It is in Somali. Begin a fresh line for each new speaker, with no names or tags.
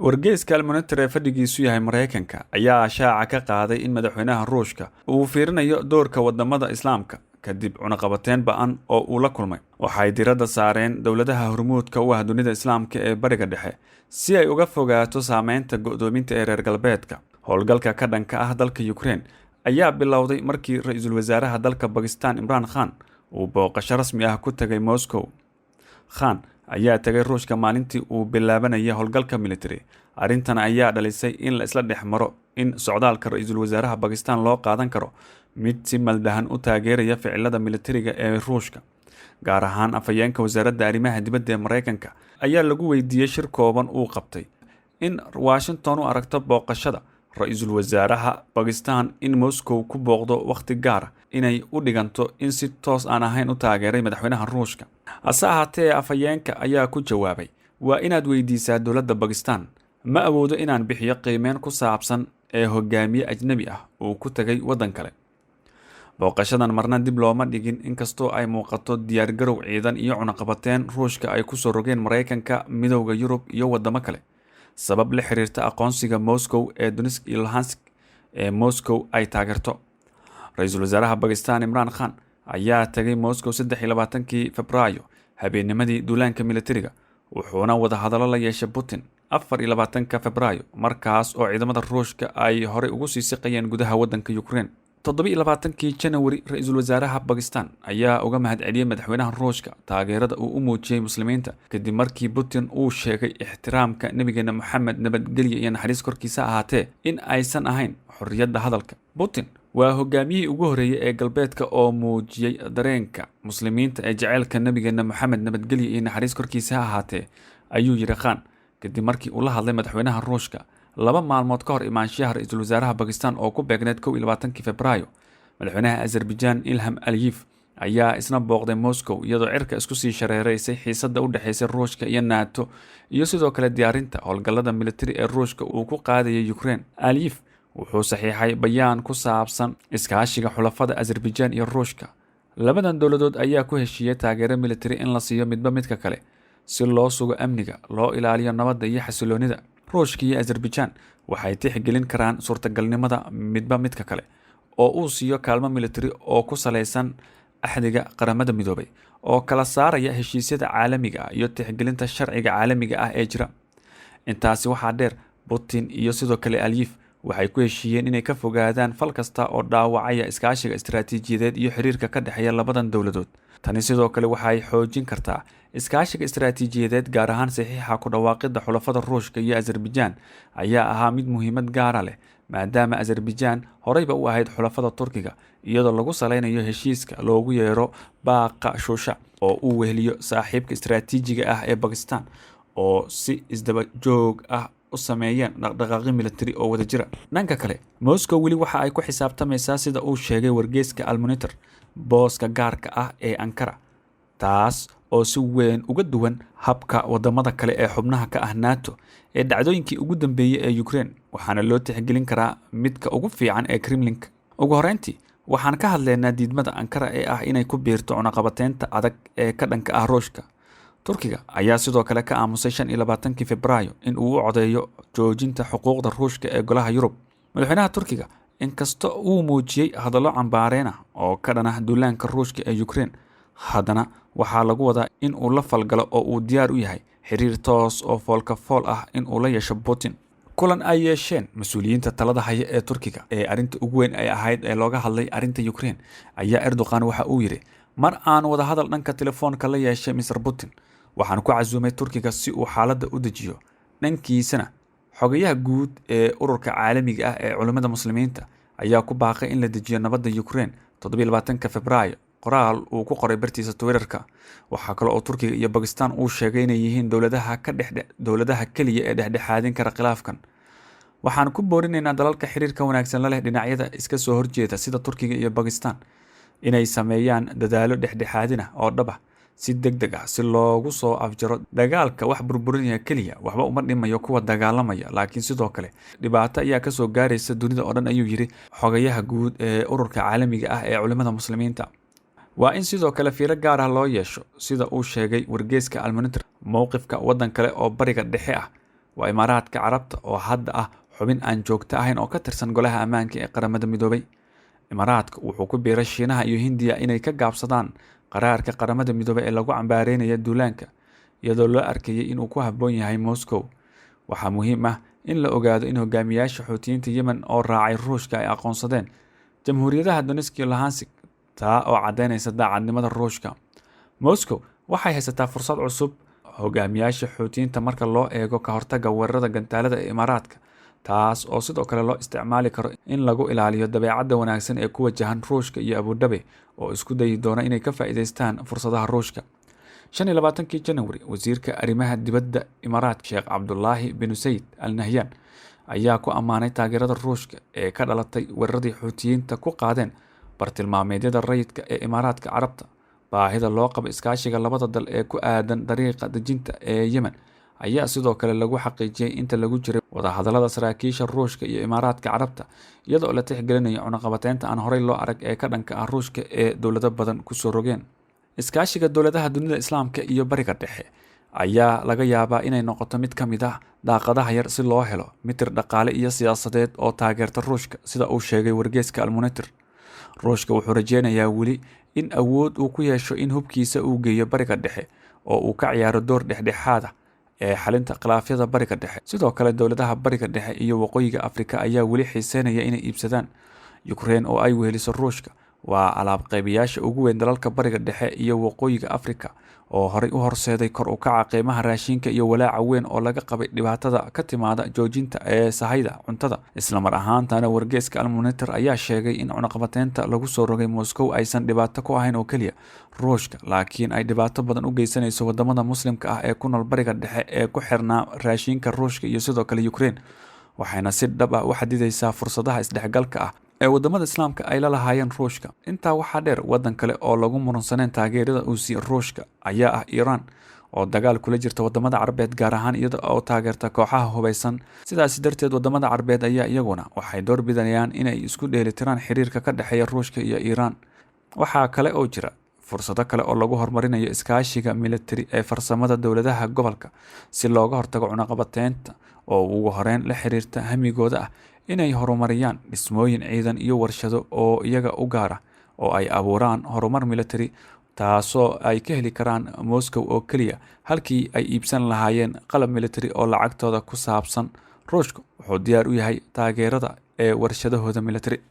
wargeyska Almonitor ee fadhigiisu yahay Mareykanka ayaa shaaca ka qaaday in madaxweynaha Ruushka uu fiirinayo doorka wadamada Islaamka kadib cunaqabateyn ba'an oo uu la kulmay. Waxay diiradda saareen dowladaha hormuudka u ah dunida Islaamka ee Bariga Dhexe si ay uga fogaato saameynta go'doominta ee reer galbeedka. Howlgalka ka dhanka ah dalka Ukraine ayaa bilowday markii ra'iisul wasaaraha dalka Pakistan Imran Khan uu booqasho rasmi ah ku tagay Moscow. Khan ayaa tagay Ruushka maalintii uu bilaabanayay howlgalka military. Arrintan ayaa dhalisay in la isla dhex maro in socdaalka ra'iisul wasaaraha Pakistan loo qaadan karo mid si maldahan u taageeraya ficilada militariga ee Ruushka. Gaar ahaan afhayeenka wasaaradda arrimaha dibadda ee Mareykanka ayaa lagu weydiiyay shir kooban uu qabtay in Washington u aragto booqashada ra'iisul wasaaraha Pakistan in Moscow ku booqdo waqti gaar ah inay u dhiganto in si toos aan ahayn u taageeray madaxweynaha Ruushka. Hase ahaatee afhayeenka ayaa ku jawaabay, waa inaad weydiisaa dowladda Pakistan. Ma awoodo inaan bixiyo qiimeyn ku saabsan ee hogaamiye ajnabi ah uu ku tagay waddan kale. Booqashadan marna dib looma dhigin inkastoo ay muuqato diyaargarow ciidan iyo cunaqabateyn Ruushka ay ku soo rogeen Mareykanka, Midowga Yurub iyo wadamo kale. Sabab la xiriirta aqoonsiga Moscow ee Donetsk iyo Luhansk ee Moscow ay taageerto. Ra'iisul wasaaraha Pakistan Imran Khan ayaa tagay Moscow 23 Febraayo habeennimadii duulaanka militariga, wuxuuna wada hadallo la yeeshay Putin 24 Febraayo markaas oo ciidamada Ruushka ay horey ugu sii siqayeen gudaha waddanka Ukraine. 27 January ra'iisul wasaaraha Pakistan ayaa uga mahadceliyay madaxweynaha Ruushka taageerada uu u muujiyay muslimiinta kadib markii Putin uu sheegay ixtiraamka nabigeena Maxamed nabadgelyo iyo naxariis korkiisa ahaatee in aysan ahayn xorriyadda hadalka. Putin waa hogaamiyihii ugu horeeyay ee galbeedka oo muujiyay dareenka muslimiinta ee jaceylka nabigeena Maxamed nabadgelyo iyo naxariis korkiisa ahaatee, ayuu yiri Khan kadib markii uu la hadlay madaxweynaha Ruushka 2 maalmood ka hor imaanshaha ra'iisul wasaaraha Pakistan oo ku beegneed 21 Febraayo. Madaxweynaha Azerbaijan Ilham Aliyev ayaa isna booqday Moscow iyadoo cirka isku sii shareereysay xiisadda u dhaxeysay Ruushka iyo NATO iyo sidoo kale diyaarinta howlgallada militari ee Ruushka uu ku qaadayay Ukraine. Aliyev wuxuu saxiixay bayaan ku saabsan iskaashiga xulafada Azerbaijan iyo Ruushka. Labadan dowladood ayaa ku heshiiyay taageero militari in la siiyo midba midka kale si loo sugo amniga, loo ilaaliyo nabadda iyo xasiloonida. Ruushka iyo Azerbaijan waxay tixgelin karaan suurtagalnimada midba midka kale oo uu siiyo kaalmo militari oo ku saleysan axdiga qaramada midoobay oo kala saaraya heshiisyada caalamiga ah iyo tixgelinta sharciga caalamiga ah ee jira. Intaasi waxaa dheer, Putin iyo sidoo kale Aliyev waxay ku heshiiyeen inay ka fogaadaan fal kasta oo dhaawacaya iskaashiga istiraatiijiyadeed iyo xiriirka ka dhexeeya labadan dowladood. Tani sidoo kale waxay xoojin kartaa iskaashiga istiraatiijiyadeed, gaar ahaan saxiixa ku dhawaaqida xulafada Ruushka iyo Azerbaijan ayaa ahaa mid muhiimad gaar ah leh maadaama Azerbaijan horeyba u ahayd xulafada Turkiga iyadoo lagu saleynayo heshiiska loogu yeero Baaqa Shusha oo uu weheliyo saaxiibka istiraatiijiga ah ee Pakistan oo si isdaba joog ah u sameeyeen dhaqdhaqaaqyo militari oo wada jira. Dhanka kale, Moscow weli waxa ay ku xisaabtamaysaa sida uu sheegay wargeyska Almonitor booska gaarka ah ee Ankara, taas oo si weyn uga duwan habka wadamada kale ee xubnaha ka ah NATO ee dhacdooyinkii ugu dambeeyay ee Ukraine, waxaana loo tixgelin karaa midka ugu fiican ee Kremlin. Ugu horeyntii, waxaan ka hadlaynaa diidmada Ankara ee ah inay ku biirto cunaqabateynta adag ee ka dhanka ah Ruushka. Turkiga ayaa sidoo kale ka aamusay 25 Febraayo in uu u codeeyo joojinta xuquuqda Ruushka ee golaha Yurub. Madaxweynaha Turkiga inkasta uu muujiyay hadallo cambaareyn ah oo ka dhan ah duulaanka Ruushka ee Ukraine, haddana waxaa lagu wadaa in uu la falgalo oo uu diyaar u yahay xiriir toos oo foolka fool ah in uu la yeesho Putin. Kulan ay yeesheen mas'uuliyiinta talada haya ee Turkiga ee arrinta ugu weyn ay ahayd ee looga hadlay arrinta Ukraine ayaa Erdogan waxa uu yiri, mar aan wada hadal dhanka telefoonka la yeeshay Mr. Putin, waxaan ku casuumay Turkiga si uu xaaladda u dejiyo. Dhankiisana, xogayaha guud ee ururka caalamiga ah ee culimada muslimiinta ayaa ku baaqay in la dejiyo nabadda Ukraine 27 Febraayo. Qoraal uu ku qoray bartiisa Twitterka. Waxaa kale oo Turkiga iyo Pakistan uu sheegay inay yihiin dowladaha kaliya ee dhexdhexaadin kara khilaafkan. Waxaan ku boorinaynaa dalalka xiriirka wanaagsan la leh dhinacyada iska soo horjeeda sida Turkiga iyo Pakistan inay sameeyaan dadaalo dhexdhexaadin ah oo dhab ah si degdeg ah si loogu soo afjaro dagaalka. Wax burburinaya kaliya waxba uma dhimayo kuwa dagaalamaya, laakiin sidoo kale dhibaato ayaa ka soo gaaraysa dunida oo dhan, ayuu yiri xogayaha guud ee ururka caalamiga ah ee culimada muslimiinta. waa in sidoo kale fiiro gaar ah loo yeesho sida uu sheegay wargeyska Almonitor mowqifka waddan kale oo bariga dhexe ah waa Imaaraadka Carabta oo hadda ah xubin aan joogto ahayn oo ka tirsan Golaha Ammaanka ee Qaramada Midoobay. Imaaraadka wuxuu ku biiray Shiinaha iyo Hindiya inay ka gaabsadaan qaraarka Qaramada Midoobay ee lagu cambaareynaya duulaanka, iyadoo loo arkayay inuu ku habboon yahay Moscow. Waxaa muhiim ah in la ogaado in hogaamiyaasha Xuutiyiinta Yemen oo raacay Ruushka ay aqoonsadeen jamhuuriyadaha Donetsk iyo Luhansk, taa oo caddeynaysa daacadnimada Ruushka. Moscow waxay haysataa fursad cusub hogaamiyaasha Xuutiyiinta marka loo eego ka hortagga weerarada gantaalada ee Imaaraadka, taas oo sidoo kale loo isticmaali karo in lagu ilaaliyo dabeecadda wanaagsan ee ku wajahan Ruushka iyo Abu Dhabi oo isku dayi doona inay ka faa'iidaystaan fursadaha Ruushka. 25 January, wasiirka arrimaha dibadda Imaaraadka Sheekh Cabdullaahi bin Sayid Al Nahyan ayaa ku ammaanay taageerada Ruushka ee ka dhalatay weeraradii Xuutiyiinta ku qaadeen bartilmaameedyada rayidka ee Imaaraadka Carabta. Baahida loo qabo iskaashiga labada dal ee ku aadan dariiqa dejinta ee Yemen ayaa sidoo kale lagu xaqiijiyay inta lagu jiray wadahadallada saraakiisha Ruushka iyo Imaaraadka Carabta, iyadoo la tixgelinayo cunaqabateynta aan horey loo arag ee ka dhanka ah Ruushka ee dowlado badan ku soo rogeen. Iskaashiga dowladaha dunida Islaamka iyo Bariga Dhexe ayaa laga yaabaa inay noqoto mid ka mid ah daaqadaha yar si loo helo mitir dhaqaale iyo siyaasadeed oo taageerta Ruushka, sida uu sheegay wargeyska Al-Monitor. Ruushka wuxuu rajeynayaa weli in awood uu ku yeesho in hubkiisa uu geeyo Bariga Dhexe oo uu ka ciyaaro door dhexdhexaad ah ee xalinta khilaafyada Bariga Dhexe. Sidoo kale, dowladaha Bariga Dhexe iyo Waqooyiga Afrika ayaa weli xiiseynaya inay iibsadaan Ukraine oo ay weheliso Ruushka. Waa alaab qaybiyaasha ugu weyn dalalka Bariga Dhexe iyo Waqooyiga Afrika oo horey u horseeday kor u kaca qiimaha raashinka iyo walaaca weyn oo laga qabay dhibaatada ka timaada joojinta ee sahayda cuntada. Isla mar ahaantaana, wargeyska Al-Monitor ayaa sheegay in cunaqabateynta lagu soo rogay Moscow aysan dhibaato ku ahayn oo keliya Ruushka, laakiin ay dhibaato badan u geysanayso wadamada Muslimka ah ee ku nool Bariga Dhexe ee ku xirnaa raashinka Ruushka iyo sidoo kale Ukraine, waxayna si dhab ah u xadidaysaa fursadaha isdhexgalka ah ee wadamada Islaamka ay la lahaayeen Ruushka. Intaa waxaa dheer, wadan kale oo lagu muransaneen taageerada uu siiyo Ruushka ayaa ah Iiraan, oo dagaal kula jirta wadamada Carbeed, gaar ahaan iyada oo taageerta kooxaha hubeysan. Sidaas darteed, wadamada Carbeed ayaa iyaguna waxay door bidayaan inay isku dheelitiraan xiriirka ka dhexeeya Ruushka iyo Iiraan. Waxaa kale oo jira fursado kale oo lagu horumarinayo iskaashiga militari ee farsamada dowladaha gobolka si looga hortago cunaqabateynta oo ugu horeyn la xiriirta hamigooda ah inay horumariyaan dhismooyin ciidan iyo warshado oo iyaga u gaara oo ay abuuraan horumar militari, taasoo ay ka heli karaan Moscow oo keliya halkii ay iibsan lahaayeen qalab militari oo lacagtooda ku saabsan. Ruushka wuxuu diyaar u yahay taageerada ee warshadahooda militari.